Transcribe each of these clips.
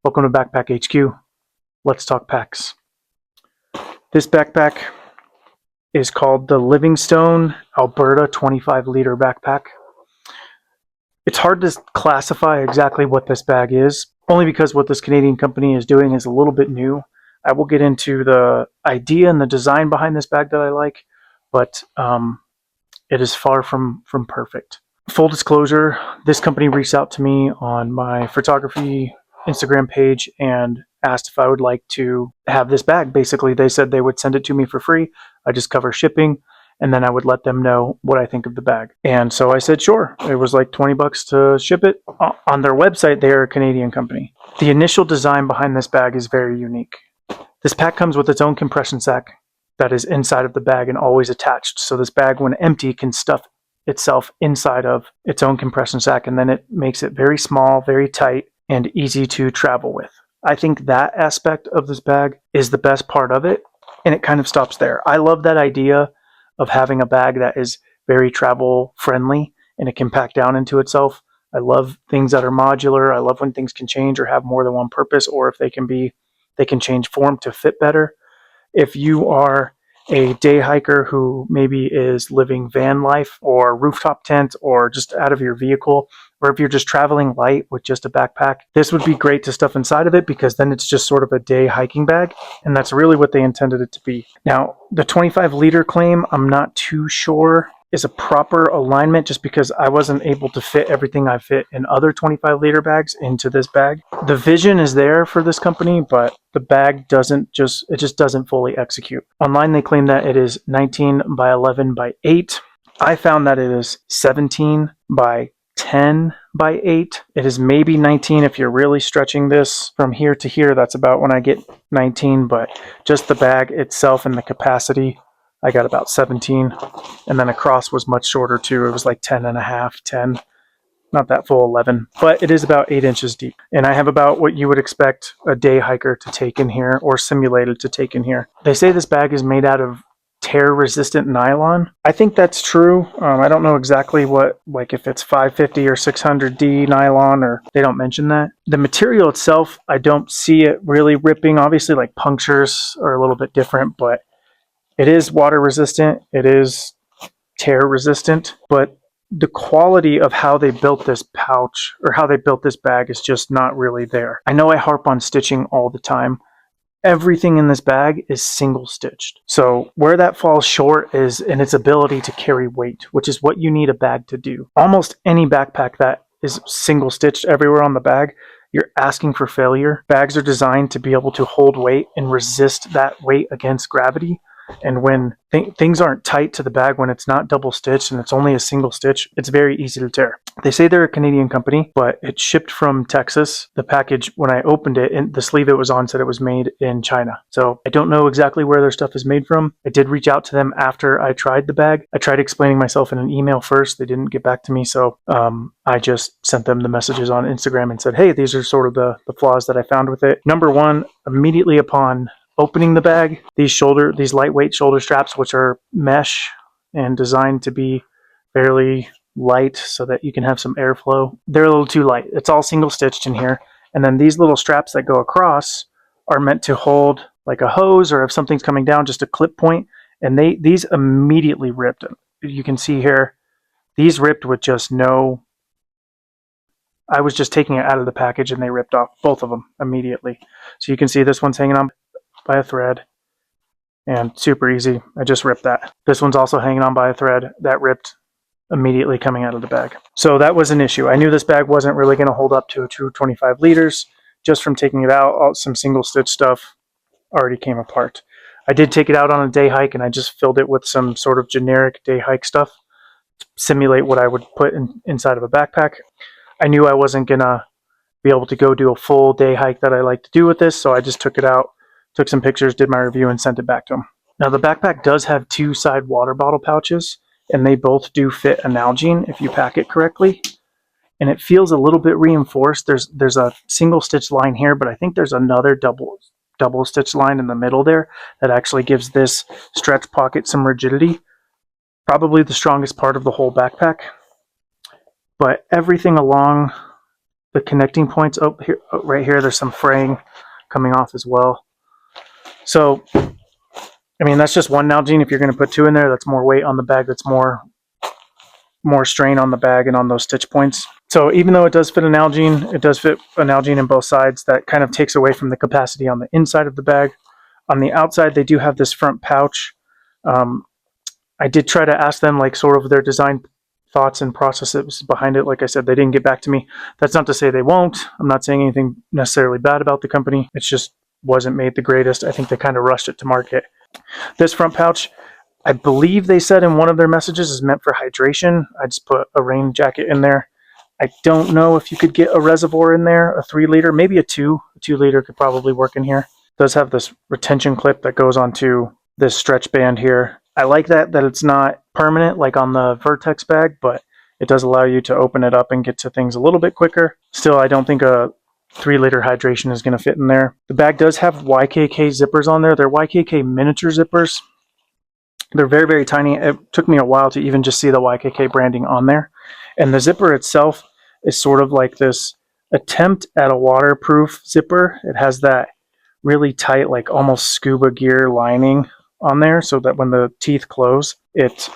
Welcome to Backpack HQ. Let's talk packs. This backpack is called the Livingstone Alberta 25L backpack. It's hard to classify exactly what this bag is, only because what this Canadian company is doing is a little bit new. I will get into the idea and the design behind this bag that I like, but it is far from perfect. Full disclosure, this company reached out to me on my photography Instagram page and asked if I would like to have this bag. Basically, they said they would send it to me for free. I just cover shipping, and then I would let them know what I think of the bag. And so I said, sure. It was like $20 to ship it. On their website, they are a Canadian company. The initial design behind this bag is very unique. This pack comes with its own compression sack that is inside of the bag and always attached. So this bag, when empty, can stuff itself inside of its own compression sack, and then it makes it very small, very tight, and easy to travel with. I think that aspect of this bag is the best part of it, and it kind of stops there. I love that idea of having a bag that is very travel friendly and it can pack down into itself. I love things that are modular. I love when things can change or have more than one purpose, or if they can change form to fit better. If you are a day hiker who maybe is living van life or rooftop tent or just out of your vehicle, or if you're just traveling light with just a backpack, this would be great to stuff inside of it, because then it's just sort of a day hiking bag, and that's really what they intended it to be. Now, the 25L claim, I'm not too sure is a proper alignment, just because I wasn't able to fit everything I fit in other 25L bags into this bag. The vision is there for this company, but the bag doesn't fully execute. Online, they claim that it is 19 by 11 by 8. I found that it is 17 by 10 by 8. It is maybe 19 if you're really stretching this from here to here. That's about when I get 19, but just the bag itself and the capacity, I got about 17. And then across was much shorter too. It was like 10 and a half, 10. Not that full 11, but it is about 8 inches deep. And I have about what you would expect a day hiker to take in here, or simulated to take in here. They say this bag is made out of tear-resistant nylon. I think that's true. I don't know exactly what, like if it's 550 or 600D nylon, or they don't mention that. The material itself, I don't see it really ripping. Obviously, like punctures are a little bit different, but it is water resistant. It is tear resistant, but the quality of how they built this pouch, or how they built this bag, is just not really there. I know I harp on stitching all the time. Everything in this bag is single stitched. So where that falls short is in its ability to carry weight, which is what you need a bag to do. Almost any backpack that is single stitched everywhere on the bag, you're asking for failure. Bags are designed to be able to hold weight and resist that weight against gravity. And when things aren't tight to the bag, when it's not double stitched and it's only a single stitch, it's very easy to tear. They say they're a Canadian company, but it shipped from Texas. The package, when I opened it, and the sleeve it was on said it was made in China. So I don't know exactly where their stuff is made from. I did reach out to them after I tried the bag. I tried explaining myself in an email first. They didn't get back to me, so I just sent them the messages on Instagram and said, hey, these are sort of the flaws that I found with it. Number one, immediately upon opening the bag, these lightweight shoulder straps, which are mesh and designed to be fairly light so that you can have some airflow, they're a little too light. It's all single stitched in here. And then these little straps that go across are meant to hold like a hose, or if something's coming down, just a clip point. And these immediately ripped. You can see here, these ripped with just no, I was just taking it out of the package and they ripped off, both of them immediately. So you can see this one's hanging on by a thread, and super easy. I just ripped that. This one's also hanging on by a thread that ripped immediately coming out of the bag. So that was an issue. I knew this bag wasn't really going to hold up to a true 25L. Just from taking it out, some single stitch stuff already came apart. I did take it out on a day hike, and I just filled it with some sort of generic day hike stuff to simulate what I would put inside of a backpack. I knew I wasn't going to be able to go do a full day hike that I like to do with this, so I just took it out, took some pictures, did my review, and sent it back to them. Now, the backpack does have 2 side water bottle pouches, and they both do fit a Nalgene if you pack it correctly. And it feels a little bit reinforced. There's a single stitch line here, but I think there's another double stitch line in the middle there that actually gives this stretch pocket some rigidity. Probably the strongest part of the whole backpack. But everything along the connecting points. Oh, here, oh, right here, there's some fraying coming off as well. So, I mean, that's just one Nalgene. If you're going to put two in there, that's more weight on the bag. That's more strain on the bag and on those stitch points. So even though it does fit a Nalgene, it does fit a Nalgene in both sides. That kind of takes away from the capacity on the inside of the bag. On the outside, they do have this front pouch. I did try to ask them like sort of their design thoughts and processes behind it. Like I said, they didn't get back to me. That's not to say they won't. I'm not saying anything necessarily bad about the company. It's just wasn't made the greatest. I think they kind of rushed it to market. This front pouch, I believe they said in one of their messages, is meant for hydration. I just put a rain jacket in there. I don't know if you could get a reservoir in there, a 3 liter, maybe a 2. A 2 liter could probably work in here. It does have this retention clip that goes onto this stretch band here. I like that it's not permanent like on the Vertex bag, but it does allow you to open it up and get to things a little bit quicker. Still, I don't think a 3 liter hydration is going to fit in there. The bag does have YKK zippers on there. They're YKK miniature zippers. They're very, very tiny. It took me a while to even just see the YKK branding on there. And the zipper itself is sort of like this attempt at a waterproof zipper. It has that really tight, like almost scuba gear lining on there so that when the teeth close, it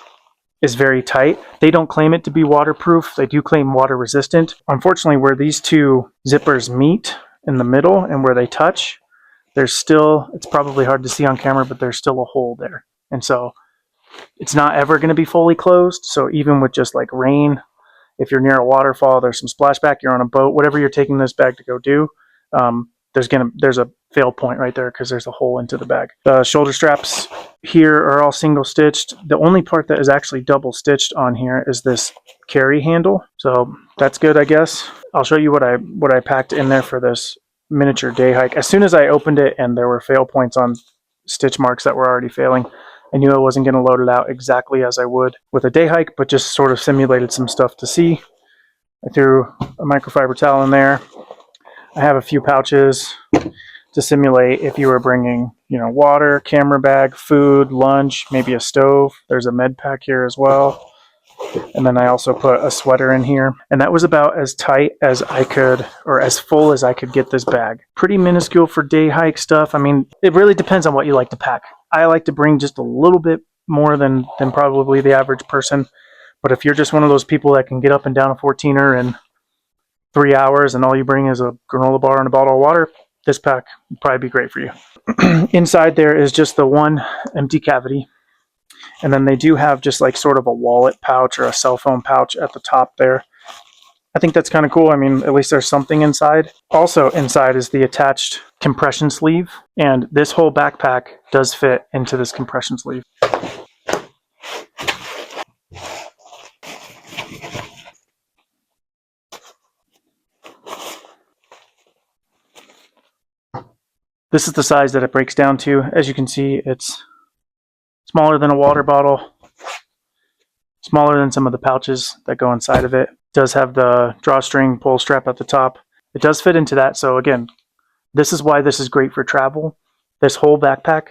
is very tight. They don't claim it to be waterproof. They do claim water resistant. Unfortunately, where these two zippers meet in the middle and where they touch, there's still, it's probably hard to see on camera, but there's still a hole there. And so it's not ever going to be fully closed. So even with just like rain, if you're near a waterfall, there's some splashback, you're on a boat, whatever you're taking this bag to go do, there's a fail point right there because there's a hole into the bag. The shoulder straps here are all single stitched. The only part that is actually double stitched on here is this carry handle. So that's good, I guess. I'll show you what I packed in there for this miniature day hike. As soon as I opened it and there were fail points on stitch marks that were already failing, I knew I wasn't going to load it out exactly as I would with a day hike, but just sort of simulated some stuff to see. I threw a microfiber towel in there. I have a few pouches to simulate if you were bringing, water, camera bag, food, lunch, maybe a stove. There's a med pack here as well. And then I also put a sweater in here. And that was about as tight as I could, or as full as I could get this bag. Pretty minuscule for day hike stuff. I mean, it really depends on what you like to pack. I like to bring just a little bit more than probably the average person. But if you're just one of those people that can get up and down a 14er in 3 hours and all you bring is a granola bar and a bottle of water, this pack would probably be great for you. Inside there is just the one empty cavity. And then they do have just like sort of a wallet pouch or a cell phone pouch at the top there. I think that's kind of cool. I mean, at least there's something inside. Also inside is the attached compression sleeve. And this whole backpack does fit into this compression sleeve. This is the size that it breaks down to. As you can see, it's smaller than a water bottle, smaller than some of the pouches that go inside of it. It does have the drawstring pull strap at the top. It does fit into that. So again, this is why this is great for travel. This whole backpack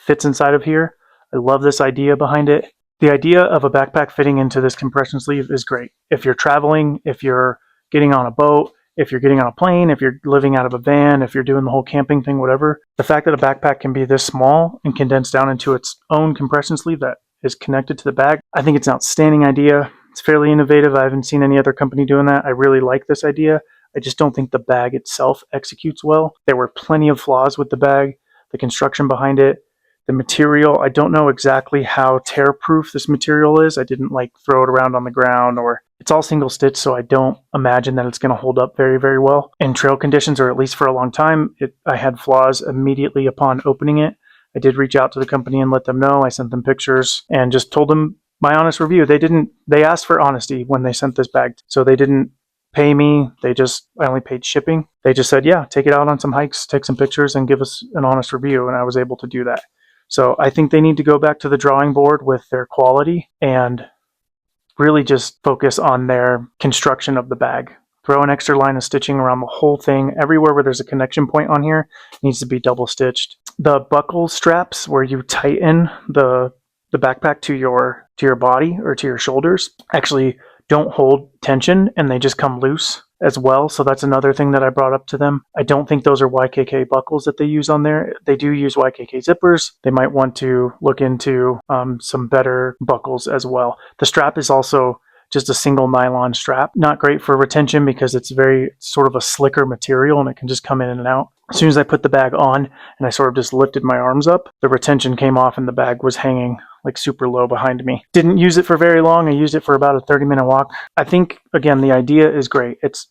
fits inside of here. I love this idea behind it. The idea of a backpack fitting into this compression sleeve is great. If you're traveling, if you're getting on a boat, if you're getting on a plane, if you're living out of a van, if you're doing the whole camping thing, whatever, the fact that a backpack can be this small and condensed down into its own compression sleeve that is connected to the bag, I think it's an outstanding idea. It's fairly innovative. I haven't seen any other company doing that. I really like this idea. I just don't think the bag itself executes well. There were plenty of flaws with the bag, the construction behind it, the material. I don't know exactly how tear-proof this material is. I didn't throw it around on the ground, or it's all single stitch, so I don't imagine that it's going to hold up very, very well in trail conditions, or at least for a long time. I had flaws immediately upon opening it. I did reach out to the company and let them know. I sent them pictures and just told them my honest review. They asked for honesty when they sent this bag, so they didn't pay me. I only paid shipping. They just said, yeah, take it out on some hikes, take some pictures, and give us an honest review, and I was able to do that. So I think they need to go back to the drawing board with their quality and really just focus on their construction of the bag. Throw an extra line of stitching around the whole thing. Everywhere where there's a connection point on here needs to be double stitched. The buckle straps where you tighten the backpack to your body or to your shoulders actually don't hold tension, and they just come loose. as well. So that's another thing that I brought up to them. I don't think those are YKK buckles that they use on there. They do use YKK zippers. They might want to look into some better buckles as well. The strap is also just a single nylon strap. Not great for retention because it's very sort of a slicker material and it can just come in and out. As soon as I put the bag on and I sort of just lifted my arms up, the retention came off and the bag was hanging like super low behind me. Didn't use it for very long. I used it for about a 30-minute walk. I think, again, the idea is great. It's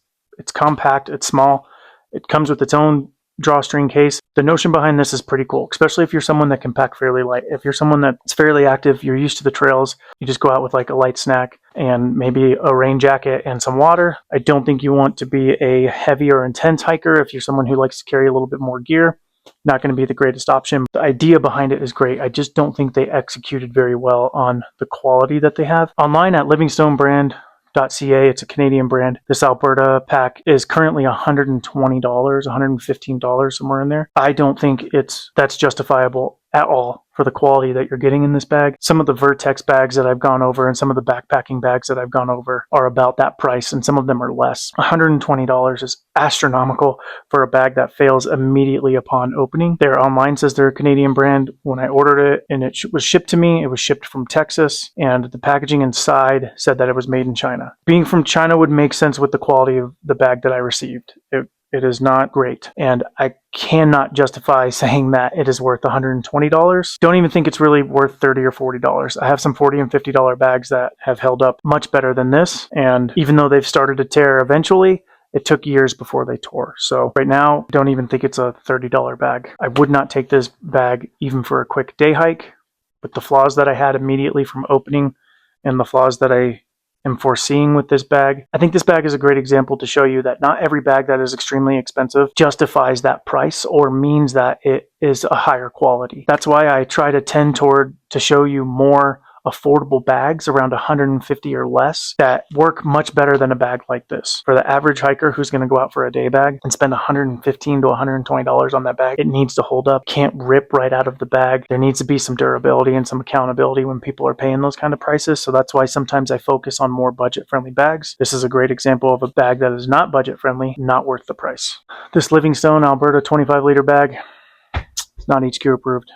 compact, it's small, it comes with its own drawstring case. The notion behind this is pretty cool, especially if you're someone that can pack fairly light. If you're someone that's fairly active, you're used to the trails, you just go out with like a light snack and maybe a rain jacket and some water. I don't think you want to be a heavy or intense hiker. If you're someone who likes to carry a little bit more gear, not going to be the greatest option. The idea behind it is great. I just don't think they executed very well on the quality that they have. Online at livingstonebrand.ca, it's a Canadian brand. This Alberta pack is currently $120, $115, somewhere in there. I don't think that's justifiable at all for the quality that you're getting in this bag. Some of the Vertex bags that I've gone over and some of the backpacking bags that I've gone over are about that price, and some of them are less. $120 is astronomical for a bag that fails immediately upon opening. Their online says they're a Canadian brand. When I ordered it and it was shipped to me, it was shipped from Texas, and the packaging inside said that it was made in China. Being from China would make sense with the quality of the bag that I received. It is not great, and I cannot justify saying that it is worth $120. Don't even think it's really worth $30 or $40. I have some $40 and $50 bags that have held up much better than this, and even though they've started to tear eventually, it took years before they tore. So right now, don't even think it's a $30 bag. I would not take this bag even for a quick day hike, with the flaws that I had immediately from opening and the flaws that I am foreseeing with this bag. I think this bag is a great example to show you that not every bag that is extremely expensive justifies that price or means that it is a higher quality. That's why I try to tend toward to show you more affordable bags around 150 or less that work much better than a bag like this. For the average hiker who's going to go out for a day bag and spend $115 to $120 on that bag, it needs to hold up, can't rip right out of the bag. There needs to be some durability and some accountability when people are paying those kind of prices. So that's why sometimes I focus on more budget-friendly bags. This is a great example of a bag that is not budget-friendly, not worth the price. This Livingstone Alberta 25-liter bag, it's not HQ approved.